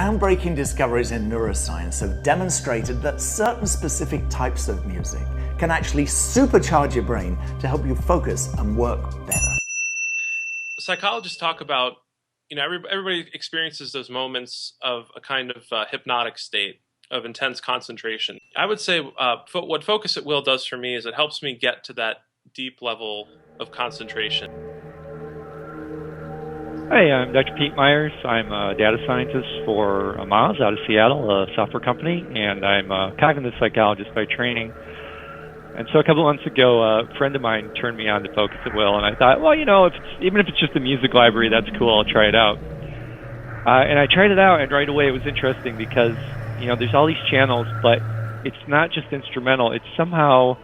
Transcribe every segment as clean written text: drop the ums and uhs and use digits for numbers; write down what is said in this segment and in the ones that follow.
Groundbreaking discoveries in neuroscience have demonstrated that certain specific types of music can actually supercharge your brain to help you focus and work better. Psychologists talk about, everybody experiences those moments of a kind of hypnotic state of intense concentration. I would say what Focus at Will does for me is it helps me get to that deep level of concentration. Hi, I'm Dr. Pete Myers. I'm a data scientist for Moz out of Seattle, a software company, and I'm a cognitive psychologist by training. And so a couple of months ago, a friend of mine turned me on to Focus at Will, and I thought, well, even if it's just a music library, that's cool, I'll try it out. And I tried it out, and right away it was interesting because, there's all these channels, but it's not just instrumental. It somehow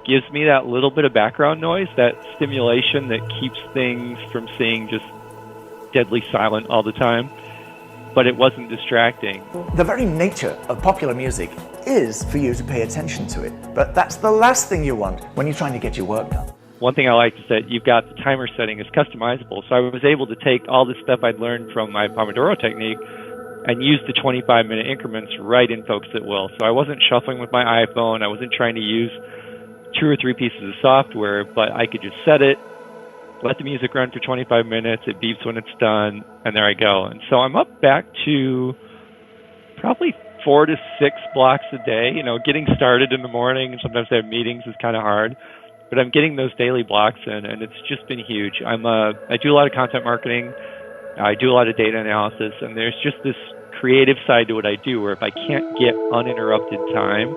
gives me that little bit of background noise, that stimulation that keeps things from seeing just deadly silent all the time, but it wasn't distracting. The very nature of popular music is for you to pay attention to it, but that's the last thing you want when you're trying to get your work done. One thing I liked is that you've got the timer setting is customizable, so I was able to take all the stuff I'd learned from my Pomodoro technique and use the 25-minute increments right in Focus at Will. So I wasn't shuffling with my iPhone, I wasn't trying to use 2 or 3 pieces of software, but I could just set it, let the music run for 25 minutes, it beeps when it's done, and there I go. And so I'm up back to probably 4 to 6 blocks a day. Getting started in the morning, and sometimes I have meetings, is kind of hard, but I'm getting those daily blocks in, and it's just been huge. I do a lot of content marketing, I do a lot of data analysis, and there's just this creative side to what I do, where if I can't get uninterrupted time,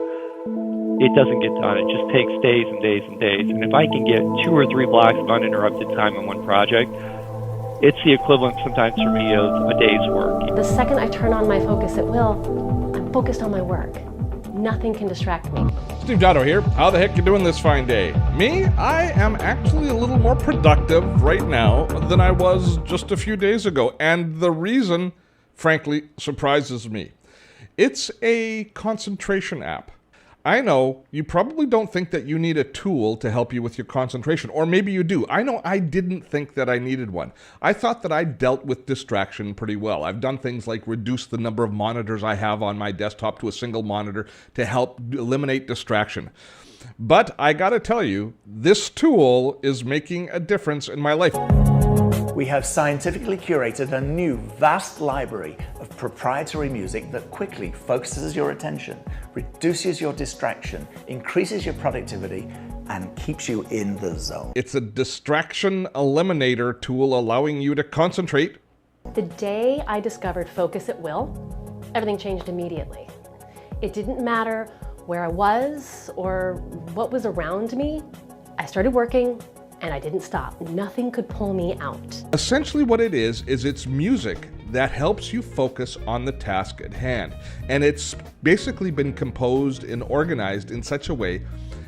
it doesn't get done. It just takes days and days and days. And if I can get 2 or 3 blocks of uninterrupted time on one project, it's the equivalent sometimes for me of a day's work. The second I turn on my Focus at Will, I'm focused on my work. Nothing can distract me. Steve Dotto here. How the heck you doing this fine day? Me? I am actually a little more productive right now than I was just a few days ago. And the reason, frankly, surprises me. It's a concentration app. I know you probably don't think that you need a tool to help you with your concentration, or maybe you do. I know I didn't think that I needed one. I thought that I dealt with distraction pretty well. I've done things like reduce the number of monitors I have on my desktop to a single monitor to help eliminate distraction. But I gotta tell you, this tool is making a difference in my life. We have scientifically curated a new vast library of proprietary music that quickly focuses your attention, reduces your distraction, increases your productivity, and keeps you in the zone. It's a distraction eliminator tool allowing you to concentrate. The day I discovered Focus at Will, everything changed immediately. It didn't matter where I was or what was around me. I started working, and I didn't stop. Nothing could pull me out. Essentially what it is it's music that helps you focus on the task at hand. And it's basically been composed and organized in such a way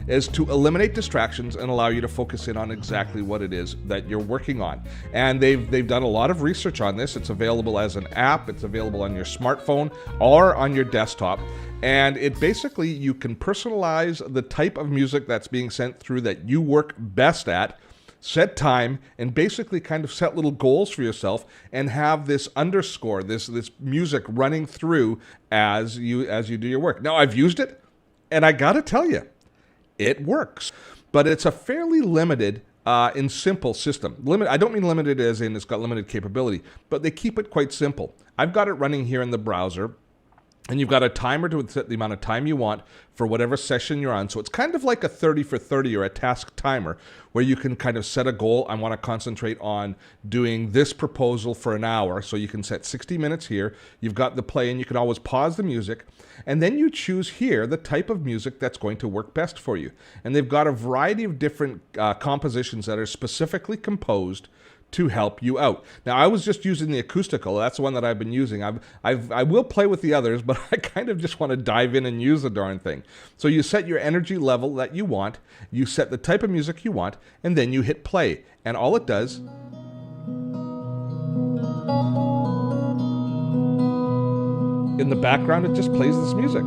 as to eliminate distractions and allow you to focus in on exactly what it is that you're working on. And they've done a lot of research on this. It's available as an app, it's available on your smartphone or on your desktop. And it basically, you can personalize the type of music that's being sent through that you work best at, set time, and basically kind of set little goals for yourself and have this underscore, this music running through as you do your work. Now, I've used it, and I gotta tell you, it works. But it's a fairly limited and simple system. I don't mean limited as in it's got limited capability, but they keep it quite simple. I've got it running here in the browser, and you've got a timer to set the amount of time you want for whatever session you're on. So it's kind of like a 30 for 30 or a task timer where you can kind of set a goal. I want to concentrate on doing this proposal for an hour. So you can set 60 minutes here. You've got the play, and you can always pause the music. And then you choose here the type of music that's going to work best for you. And they've got a variety of different compositions that are specifically composed to help you out. Now, I was just using the acoustical. That's the one that I've been using. I will play with the others, but I kind of just want to dive in and use the darn thing. So you set your energy level that you want, you set the type of music you want, and then you hit play. And all it does in the background, it just plays this music.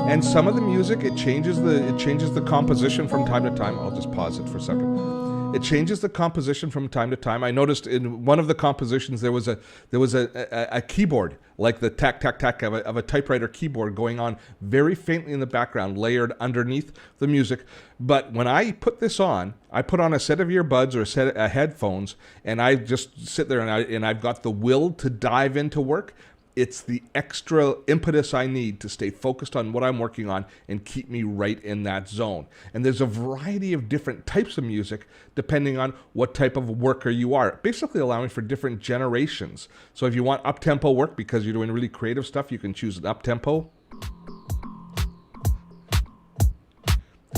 And some of the music, it changes the composition from time to time. I'll just pause it for a second. It changes the composition from time to time. I noticed in one of the compositions there was a keyboard, like the tack tack tack of a typewriter keyboard going on very faintly in the background, layered underneath the music. But when I put this on, I put on a set of earbuds or a set of headphones, and I just sit there and I've got the will to dive into work. It's the extra impetus I need to stay focused on what I'm working on and keep me right in that zone. And there's a variety of different types of music depending on what type of worker you are, basically allowing for different generations. So if you want up-tempo work because you're doing really creative stuff, you can choose an up-tempo.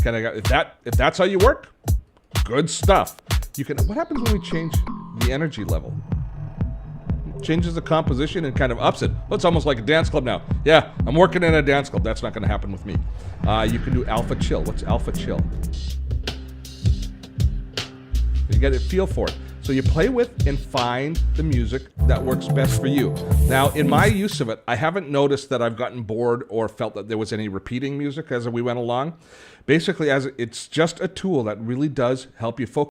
If that's how you work, good stuff. What happens when we change the energy level? Changes the composition and kind of ups it. Well, it's almost like a dance club now. Yeah, I'm working in a dance club. That's not going to happen with me. You can do alpha chill. What's alpha chill? You get a feel for it. So you play with and find the music that works best for you. Now, in my use of it, I haven't noticed that I've gotten bored or felt that there was any repeating music as we went along. Basically, as it's just a tool that really does help you focus.